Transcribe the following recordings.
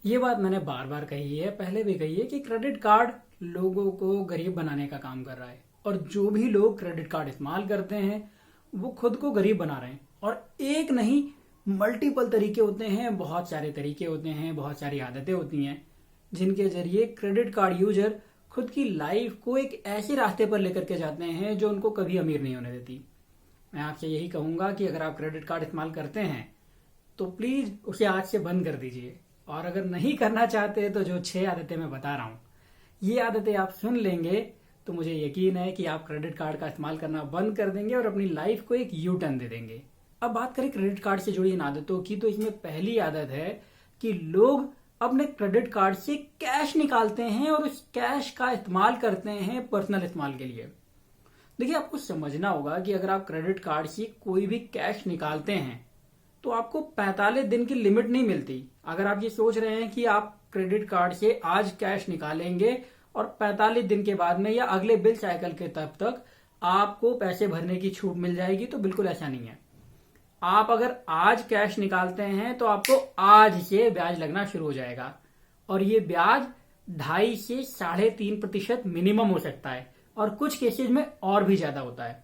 ये बात मैंने बार बार कही है, पहले भी कही है कि क्रेडिट कार्ड लोगों को गरीब बनाने का काम कर रहा है। और जो भी लोग क्रेडिट कार्ड इस्तेमाल करते हैं वो खुद को गरीब बना रहे हैं। और एक नहीं, मल्टीपल तरीके होते हैं, बहुत सारे तरीके होते हैं, बहुत सारी आदतें होती हैं जिनके जरिए क्रेडिट कार्ड यूजर खुद की लाइफ को एक ऐसे रास्ते पर लेकर के जाते हैं जो उनको कभी अमीर नहीं होने देती। मैं आपसे यही कहूंगा कि अगर आप क्रेडिट कार्ड इस्तेमाल करते हैं तो प्लीज उसे आज से बंद कर दीजिए। और अगर नहीं करना चाहते तो जो 6 आदतें मैं बता रहा हूं, ये आदतें आप सुन लेंगे तो मुझे यकीन है कि आप क्रेडिट कार्ड का इस्तेमाल करना बंद कर देंगे और अपनी लाइफ को एक यू टर्न दे देंगे। अब बात करें क्रेडिट कार्ड से जुड़ी इन आदतों की, तो इसमें पहली आदत है कि लोग अपने क्रेडिट कार्ड से कैश निकालते हैं और उस कैश का इस्तेमाल करते हैं पर्सनल इस्तेमाल के लिए। देखिए, आपको समझना होगा कि अगर आप क्रेडिट कार्ड से कोई भी कैश निकालते हैं तो आपको 45 दिन की लिमिट नहीं मिलती। अगर आप ये सोच रहे हैं कि आप क्रेडिट कार्ड से आज कैश निकालेंगे और 45 दिन के बाद में या अगले बिल साइकिल के तब तक आपको पैसे भरने की छूट मिल जाएगी, तो बिल्कुल ऐसा नहीं है। आप अगर आज कैश निकालते हैं तो आपको आज से ब्याज लगना शुरू हो जाएगा और ये ब्याज 2.5 से 3.5% मिनिमम हो सकता है और कुछ केसेस में और भी ज्यादा होता है।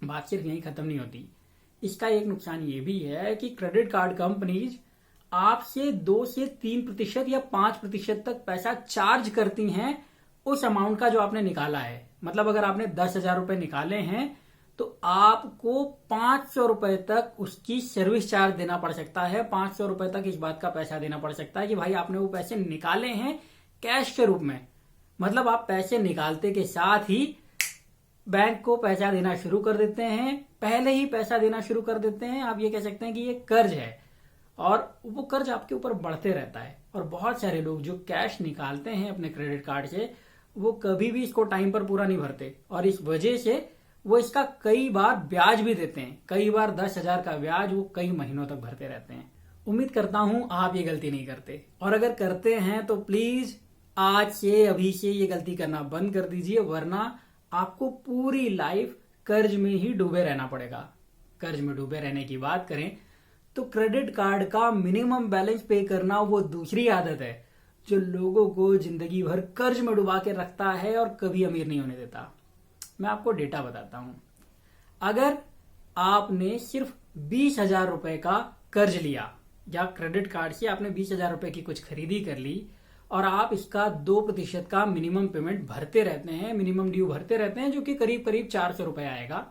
बात सिर्फ यहीं खत्म नहीं होती। इसका एक नुकसान ये भी है कि क्रेडिट कार्ड कंपनीज आपसे 2 से 3% या 5% तक पैसा चार्ज करती हैं उस अमाउंट का जो आपने निकाला है। मतलब अगर आपने 10,000 रुपए निकाले हैं तो आपको 500 रुपए तक उसकी सर्विस चार्ज देना पड़ सकता है। 500 रुपए तक इस बात का पैसा देना पड़ सकता है कि भाई आपने वो पैसे निकाले हैं कैश के रूप में। मतलब आप पैसे निकालते के साथ ही बैंक को पैसा देना शुरू कर देते हैं, पहले ही पैसा देना शुरू कर देते हैं। आप ये कह सकते हैं कि ये कर्ज है और वो कर्ज आपके ऊपर बढ़ते रहता है। और बहुत सारे लोग जो कैश निकालते हैं अपने क्रेडिट कार्ड से वो कभी भी इसको टाइम पर पूरा नहीं भरते और इस वजह से वो इसका कई बार ब्याज भी देते हैं। कई बार 10,000 का ब्याज वो कई महीनों तक भरते रहते हैं। उम्मीद करता हूं आप ये गलती नहीं करते, और अगर करते हैं तो प्लीज आज से अभी से ये गलती करना बंद कर दीजिए, वरना आपको पूरी लाइफ कर्ज में ही डूबे रहना पड़ेगा। कर्ज में डूबे रहने की बात करें तो क्रेडिट कार्ड का मिनिमम बैलेंस पे करना वो दूसरी आदत है जो लोगों को जिंदगी भर कर्ज में डुबा के रखता है और कभी अमीर नहीं होने देता। मैं आपको डेटा बताता हूं। अगर आपने सिर्फ 20,000 रुपए का कर्ज लिया या क्रेडिट कार्ड से आपने 20,000 रुपए की कुछ खरीदी कर ली और आप इसका 2% का मिनिमम पेमेंट भरते रहते हैं, मिनिमम ड्यू भरते रहते हैं, जो कि करीब करीब 400 रुपए आएगा,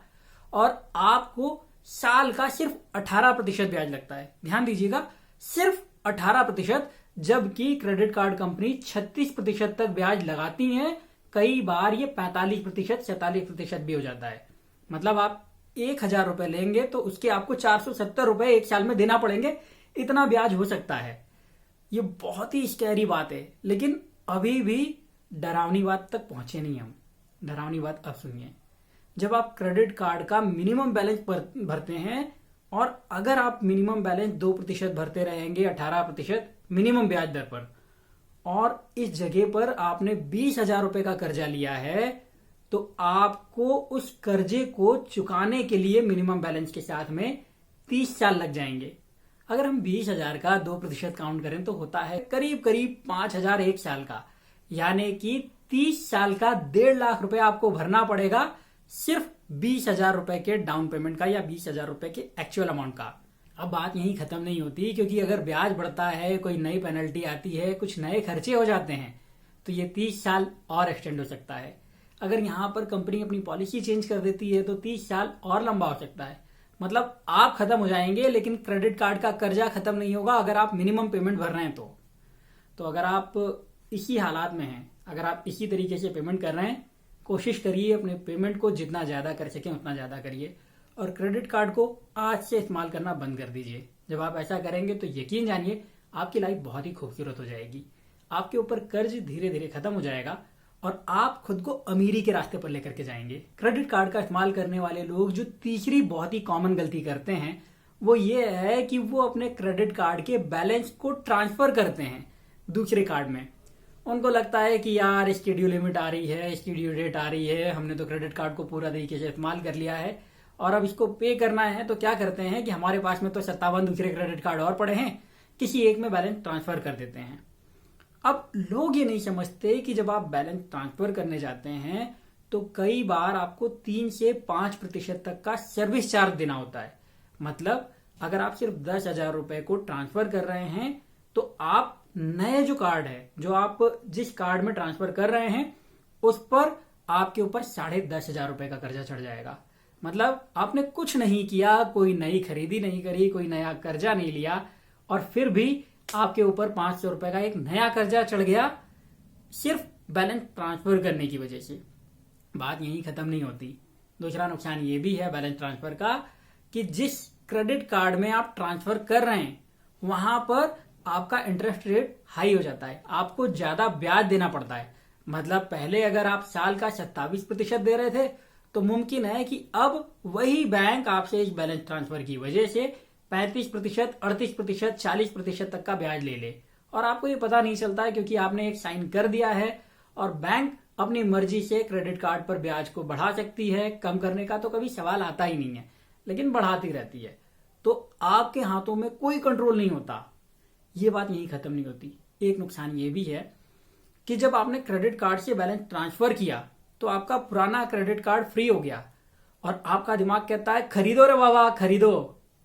और आपको साल का सिर्फ 18% ब्याज लगता है। ध्यान दीजिएगा, सिर्फ 18%, जबकि क्रेडिट कार्ड कंपनी 36% तक ब्याज लगाती है। कई बार ये 45%, 47% भी हो जाता है। मतलब आप 1,000 रुपए लेंगे तो उसके आपको 470 रुपए एक साल में देना पड़ेंगे, इतना ब्याज हो सकता है। ये बहुत ही स्कैरी बात है, लेकिन अभी भी डरावनी बात तक पहुंचे नहीं हम। डरावनी बात अब सुनिए। जब आप क्रेडिट कार्ड का मिनिमम बैलेंस भरते हैं और अगर आप मिनिमम बैलेंस 2% भरते रहेंगे 18% मिनिमम ब्याज दर पर, और इस जगह पर आपने 20,000 रुपए का कर्जा लिया है, तो आपको उस कर्जे को चुकाने के लिए मिनिमम बैलेंस के साथ में 30 साल लग जाएंगे। अगर हम 20,000 का 2% काउंट करें तो होता है करीब करीब 5,000 एक साल का, यानी कि 30 साल का 1.5 लाख रुपए आपको भरना पड़ेगा सिर्फ 20,000 रुपए के डाउन पेमेंट का या 20,000 रुपए के एक्चुअल अमाउंट का। अब बात यहीं खत्म नहीं होती, क्योंकि अगर ब्याज बढ़ता है, कोई नई पेनल्टी आती है, कुछ नए खर्चे हो जाते हैं, तो ये 30 साल और एक्सटेंड हो सकता है। अगर यहां पर कंपनी अपनी पॉलिसी चेंज कर देती है तो 30 साल और लंबा हो सकता है। मतलब आप खत्म हो जाएंगे लेकिन क्रेडिट कार्ड का कर्जा खत्म नहीं होगा अगर आप मिनिमम पेमेंट भर रहे हैं तो अगर आप इसी हालात में हैं, अगर आप इसी तरीके से पेमेंट कर रहे हैं, कोशिश करिए अपने पेमेंट को जितना ज्यादा कर सकें उतना ज्यादा करिए और क्रेडिट कार्ड को आज से इस्तेमाल करना बंद कर दीजिए। जब आप ऐसा करेंगे तो यकीन जानिए आपकी लाइफ बहुत ही खूबसूरत हो जाएगी। आपके ऊपर कर्ज धीरे धीरे खत्म हो जाएगा और आप खुद को अमीरी के रास्ते पर लेकर के जाएंगे। क्रेडिट कार्ड का इस्तेमाल करने वाले लोग जो तीसरी बहुत ही कॉमन गलती करते हैं वो ये है कि वो अपने क्रेडिट कार्ड के बैलेंस को ट्रांसफर करते हैं दूसरे कार्ड में। उनको लगता है कि यार इसकी ड्यू लिमिट आ रही है, इसकी ड्यू डेट आ रही है, हमने तो क्रेडिट कार्ड को पूरा तरीके से इस्तेमाल कर लिया है और अब इसको पे करना है, तो क्या करते हैं कि हमारे पास में तो 57 दूसरे क्रेडिट कार्ड और पड़े हैं, किसी एक में बैलेंस ट्रांसफर कर देते हैं। अब लोग ये नहीं समझते कि जब आप बैलेंस ट्रांसफर करने जाते हैं तो कई बार आपको 3 से 5% तक का सर्विस चार्ज देना होता है। मतलब अगर आप सिर्फ 10,000 रुपए को ट्रांसफर कर रहे हैं तो आप नए जो कार्ड है, जो आप जिस कार्ड में ट्रांसफर कर रहे हैं, उस पर आपके ऊपर 10,500 रुपए का कर्जा चढ़ जाएगा। मतलब आपने कुछ नहीं किया, कोई नई खरीदी नहीं करी, कोई नया कर्जा नहीं लिया, और फिर भी आपके ऊपर 500 रुपए का एक नया कर्जा चढ़ गया सिर्फ बैलेंस ट्रांसफर करने की वजह से। बात यहीं खत्म नहीं होती। दूसरा नुकसान ये भी है बैलेंस ट्रांसफर का कि जिस क्रेडिट कार्ड में आप ट्रांसफर कर रहे हैं वहां पर आपका इंटरेस्ट रेट हाई हो जाता है, आपको ज्यादा ब्याज देना पड़ता है। मतलब पहले अगर आप साल का 27% दे रहे थे तो मुमकिन है कि अब वही बैंक आपसे इस बैलेंस ट्रांसफर की वजह से 35%, 38%, 40% तक का ब्याज ले ले, और आपको ये पता नहीं चलता है क्योंकि आपने एक साइन कर दिया है। और बैंक अपनी मर्जी से क्रेडिट कार्ड पर ब्याज को बढ़ा सकती है, कम करने का तो कभी सवाल आता ही नहीं है, लेकिन बढ़ाती रहती है। तो आपके हाथों में कोई कंट्रोल नहीं होता। ये बात यहीं खत्म नहीं होती। एक नुकसान ये भी है कि जब आपने क्रेडिट कार्ड से बैलेंस ट्रांसफर किया तो आपका पुराना क्रेडिट कार्ड फ्री हो गया और आपका दिमाग कहता है खरीदो रे बाबा खरीदो,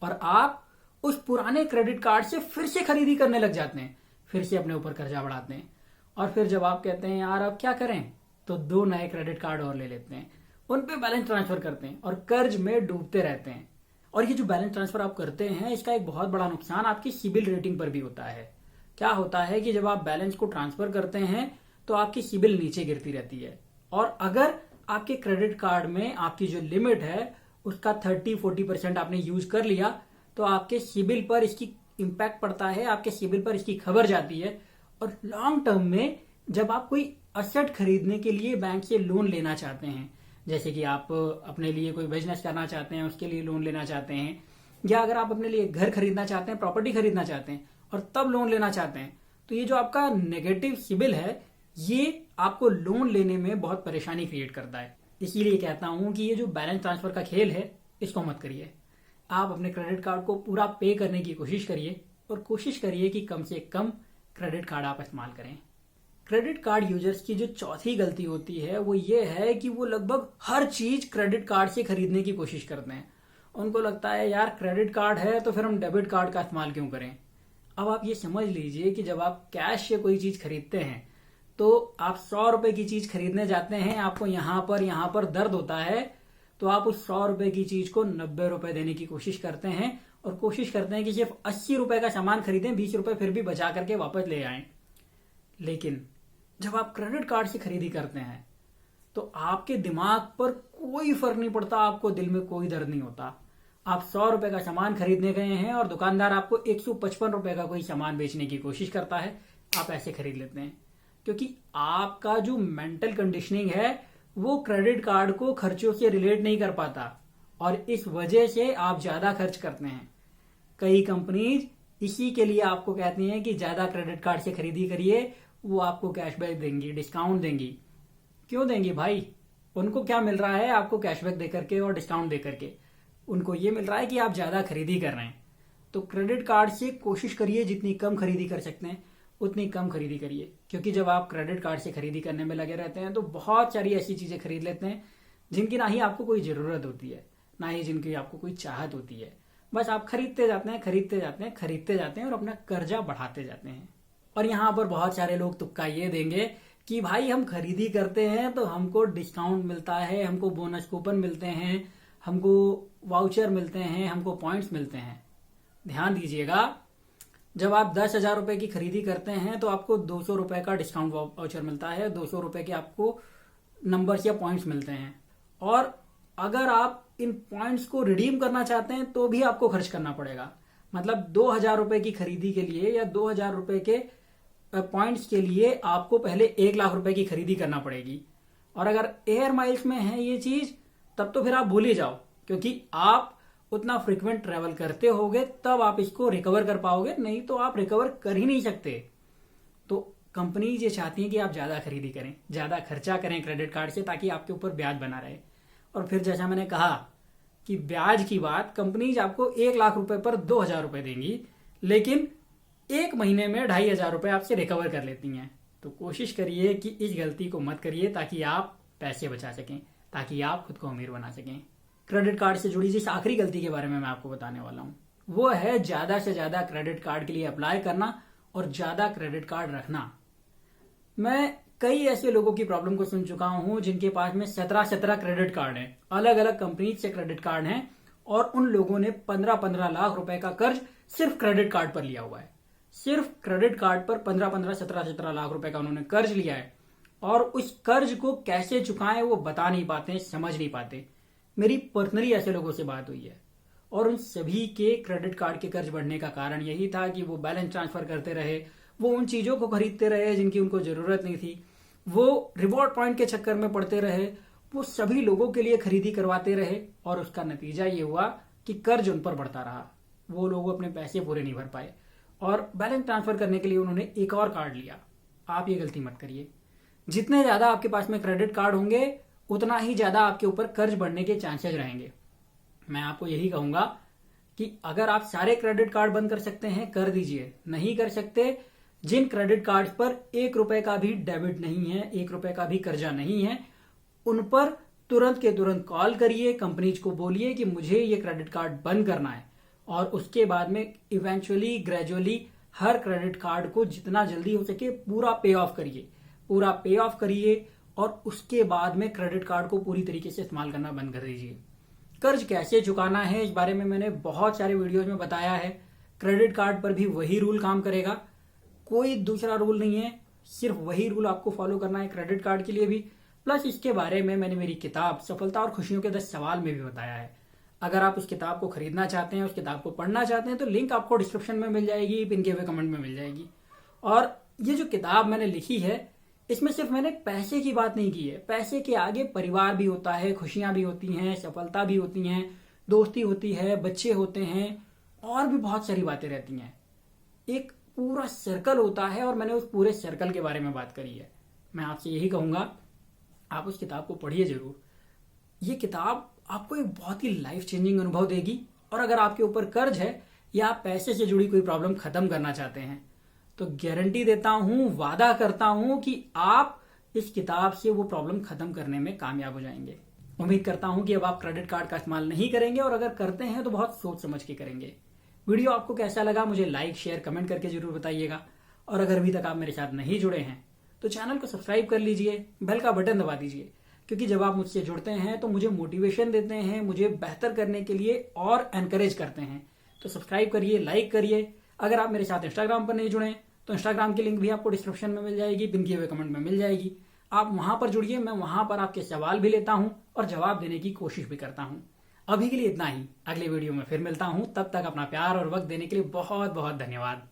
और आप उस पुराने क्रेडिट कार्ड से फिर से खरीदी करने लग जाते हैं, फिर से अपने ऊपर कर्जा बढ़ाते हैं। और फिर जब आप कहते हैं यार अब क्या करें, तो 2 नए क्रेडिट कार्ड और ले लेते हैं, उन पे बैलेंस ट्रांसफर करते हैं और कर्ज में डूबते रहते हैं। और ये जो बैलेंस ट्रांसफर आप करते हैं इसका एक बहुत बड़ा नुकसान आपकी सिबिल रेटिंग पर भी होता है। क्या होता है कि जब आप बैलेंस को ट्रांसफर करते हैं तो आपकी सिबिल नीचे गिरती रहती है, और अगर आपके क्रेडिट कार्ड में आपकी जो लिमिट है उसका 30-40% आपने यूज कर लिया तो आपके सिबिल पर इसकी इम्पैक्ट पड़ता है, आपके सिबिल पर इसकी खबर जाती है। और लॉन्ग टर्म में जब आप कोई असेट खरीदने के लिए बैंक से लोन लेना चाहते हैं, जैसे कि आप अपने लिए कोई बिजनेस करना चाहते हैं उसके लिए लोन लेना चाहते हैं, या अगर आप अपने लिए घर खरीदना चाहते हैं, प्रॉपर्टी खरीदना चाहते हैं और तब लोन लेना चाहते हैं, तो ये जो आपका नेगेटिव सिबिल है ये आपको लोन लेने में बहुत परेशानी क्रिएट करता है। इसीलिए कहता हूं कि ये जो बैलेंस ट्रांसफर का खेल है इसको मत करिए। आप अपने क्रेडिट कार्ड को पूरा पे करने की कोशिश करिए, और कोशिश करिए कि कम से कम क्रेडिट कार्ड आप इस्तेमाल करें। क्रेडिट कार्ड यूजर्स की जो चौथी गलती होती है वो ये है कि वो लगभग हर चीज क्रेडिट कार्ड से खरीदने की कोशिश करते हैं। उनको लगता है यार क्रेडिट कार्ड है तो फिर हम डेबिट कार्ड का इस्तेमाल क्यों करें। अब आप ये समझ लीजिए कि जब आप कैश से कोई चीज खरीदते हैं तो आप 100 रुपए की चीज खरीदने जाते हैं, आपको यहां पर दर्द होता है, तो आप उस 100 रुपए की चीज को 90 रुपए देने की कोशिश करते हैं और कोशिश करते हैं कि सिर्फ 80 रुपए का सामान खरीदें, 20 रुपए फिर भी बचा करके वापस ले आएं। लेकिन जब आप क्रेडिट कार्ड से खरीदी करते हैं तो आपके दिमाग पर कोई फर्क नहीं पड़ता, आपको दिल में कोई दर्द नहीं होता। आप 100 रुपए का सामान खरीदने गए हैं और दुकानदार आपको 155 रुपए का कोई सामान बेचने की कोशिश करता है, आप ऐसे खरीद लेते हैं, क्योंकि आपका जो मेंटल कंडीशनिंग है वो क्रेडिट कार्ड को खर्चों से रिलेट नहीं कर पाता, और इस वजह से आप ज्यादा खर्च करते हैं। कई कंपनीज इसी के लिए आपको कहती हैं कि ज्यादा क्रेडिट कार्ड से खरीदी करिए, वो आपको कैशबैक देंगी, डिस्काउंट देंगी। क्यों देंगी भाई? उनको क्या मिल रहा है आपको कैशबैक देकर के और डिस्काउंट देकर के? उनको ये मिल रहा है कि आप ज्यादा खरीदी कर रहे हैं। तो क्रेडिट कार्ड से कोशिश करिए जितनी कम खरीदी कर सकते हैं उतनी कम खरीदी करिए, क्योंकि जब आप क्रेडिट कार्ड से खरीदी करने में लगे रहते हैं तो बहुत सारी ऐसी चीजें खरीद लेते हैं जिनकी ना ही आपको कोई जरूरत होती है, ना ही जिनकी आपको कोई चाहत होती है। बस आप खरीदते जाते हैं, खरीदते जाते हैं, खरीदते जाते हैं और अपना कर्जा बढ़ाते जाते हैं। और यहाँ पर बहुत सारे लोग तुक्का ये देंगे कि भाई हम खरीदी करते हैं तो हमको डिस्काउंट मिलता है, हमको बोनस कूपन मिलते हैं, हमको वाउचर मिलते हैं, हमको पॉइंट्स मिलते हैं। ध्यान दीजिएगा, जब आप 10,000 रुपए की खरीदी करते हैं तो आपको 200 रुपए का डिस्काउंट वाउचर मिलता है, 200 रुपए के आपको नंबर्स या पॉइंट्स मिलते हैं। और अगर आप इन पॉइंट्स को रिडीम करना चाहते हैं तो भी आपको खर्च करना पड़ेगा। मतलब 2,000 रुपए की खरीदी के लिए या 2,000 रुपए के पॉइंट्स के लिए आपको पहले 1,00,000 रुपए की खरीदी करना पड़ेगी। और अगर एयर माइल्स में है ये चीज तब तो फिर आप भूल ही जाओ, क्योंकि आप उतना फ्रिक्वेंट ट्रेवल करते होगे तब आप इसको रिकवर कर पाओगे, नहीं तो आप रिकवर कर ही नहीं सकते। तो कंपनी ये चाहती है कि आप ज्यादा खरीदी करें, ज्यादा खर्चा करें क्रेडिट कार्ड से, ताकि आपके ऊपर ब्याज बना रहे। और फिर जैसा मैंने कहा कि ब्याज की बात, कंपनीज आपको 1,00,000 रुपए पर 2,000 रुपए देंगी, लेकिन 1 महीने में 2,500 रुपए आपसे रिकवर कर लेती हैं। तो कोशिश करिए कि इस गलती को मत करिए, ताकि आप पैसे बचा सकें, ताकि आप खुद को अमीर बना सकें। क्रेडिट कार्ड से जुड़ी जिस आखिरी गलती के बारे में मैं आपको बताने वाला हूं, वो है ज्यादा से ज्यादा क्रेडिट कार्ड के लिए अप्लाई करना और ज्यादा क्रेडिट कार्ड रखना। मैं कई ऐसे लोगों की प्रॉब्लम को सुन चुका हूं जिनके पास में 17 क्रेडिट कार्ड हैं, अलग अलग कंपनी से क्रेडिट कार्ड हैं, और उन लोगों ने 15 लाख रुपए का कर्ज सिर्फ क्रेडिट कार्ड पर लिया हुआ है। सिर्फ क्रेडिट कार्ड पर 17 लाख रुपए का उन्होंने कर्ज लिया है, और उस कर्ज को कैसे चुकाएं वो बता नहीं पाते, समझ नहीं पाते। मेरी पर्सनली ऐसे लोगों से बात हुई है, और उन सभी के क्रेडिट कार्ड के कर्ज बढ़ने का कारण यही था कि वो बैलेंस ट्रांसफर करते रहे, वो उन चीजों को खरीदते रहे जिनकी उनको जरूरत नहीं थी, वो रिवॉर्ड पॉइंट के चक्कर में पड़ते रहे, वो सभी लोगों के लिए खरीदी करवाते रहे, और उसका नतीजा ये हुआ कि कर्ज उन पर बढ़ता रहा। वो लोग अपने पैसे पूरे नहीं भर पाए, और बैलेंस ट्रांसफर करने के लिए उन्होंने एक और कार्ड लिया। आप ये गलती मत करिए। जितने ज्यादा आपके पास में क्रेडिट कार्ड होंगे, उतना ही ज्यादा आपके ऊपर कर्ज बढ़ने के चांसेस रहेंगे। मैं आपको यही कहूंगा कि अगर आप सारे क्रेडिट कार्ड बंद कर सकते हैं, कर दीजिए। नहीं कर सकते, जिन क्रेडिट कार्ड पर 1 रुपए का भी डेबिट नहीं है, 1 रुपए का भी कर्जा नहीं है, उन पर तुरंत के तुरंत कॉल करिए, कंपनीज को बोलिए कि मुझे ये क्रेडिट कार्ड बंद करना है, और उसके बाद में इवेंचुअली ग्रेजुअली हर क्रेडिट कार्ड को जितना जल्दी हो सके पूरा पे ऑफ करिए, पूरा पे ऑफ करिए, और उसके बाद में क्रेडिट कार्ड को पूरी तरीके से इस्तेमाल करना बंद कर दीजिए। कर्ज कैसे चुकाना है, इस बारे में मैंने बहुत सारे वीडियोज में बताया है। क्रेडिट कार्ड पर भी वही रूल काम करेगा, कोई दूसरा रूल नहीं है, सिर्फ वही रूल आपको फॉलो करना है क्रेडिट कार्ड के लिए भी। प्लस इसके बारे में मैंने मेरी किताब सफलता और खुशियों के 10 सवाल में भी बताया है। अगर आप उस किताब को खरीदना चाहते हैं, उस किताब को पढ़ना चाहते हैं, तो लिंक आपको डिस्क्रिप्शन में मिल जाएगी, पिन किए हुए कमेंट में मिल जाएगी। और ये जो किताब मैंने लिखी है, इसमें सिर्फ मैंने पैसे की बात नहीं की है। पैसे के आगे परिवार भी होता है, खुशियां भी होती हैं, सफलता भी होती हैं, दोस्ती होती है, बच्चे होते हैं, और भी बहुत सारी बातें रहती हैं। एक पूरा सर्कल होता है, और मैंने उस पूरे सर्कल के बारे में बात करी है। मैं आपसे यही कहूंगा, आप उस किताब को पढ़िए जरूर। ये किताब आपको एक बहुत ही लाइफ चेंजिंग अनुभव देगी। और अगर आपके ऊपर कर्ज है या आप पैसे से जुड़ी कोई प्रॉब्लम खत्म करना चाहते हैं, तो गारंटी देता हूं, वादा करता हूं कि आप इस किताब से वो प्रॉब्लम खत्म करने में कामयाब हो जाएंगे। उम्मीद करता हूं कि अब आप क्रेडिट कार्ड का इस्तेमाल नहीं करेंगे, और अगर करते हैं तो बहुत सोच समझ के करेंगे। वीडियो आपको कैसा लगा मुझे लाइक शेयर कमेंट करके जरूर बताइएगा। और अगर अभी तक आप मेरे साथ नहीं जुड़े हैं तो चैनल को सब्सक्राइब कर लीजिए, बेल का बटन दबा दीजिए, क्योंकि जब आप मुझसे जुड़ते हैं तो मुझे मोटिवेशन देते हैं, मुझे बेहतर करने के लिए और एनकरेज करते हैं। तो सब्सक्राइब करिए, लाइक करिए। अगर आप मेरे साथ इंस्टाग्राम पर नहीं जुड़े तो इंस्टाग्राम की लिंक भी आपको डिस्क्रिप्शन में मिल जाएगी, पिन किए हुए कमेंट में मिल जाएगी। आप वहां पर जुड़िए, मैं वहां पर आपके सवाल भी लेता हूं और जवाब देने की कोशिश भी करता हूं। अभी के लिए इतना ही, अगले वीडियो में फिर मिलता हूं। तब तक अपना प्यार और वक्त देने के लिए बहुत बहुत धन्यवाद।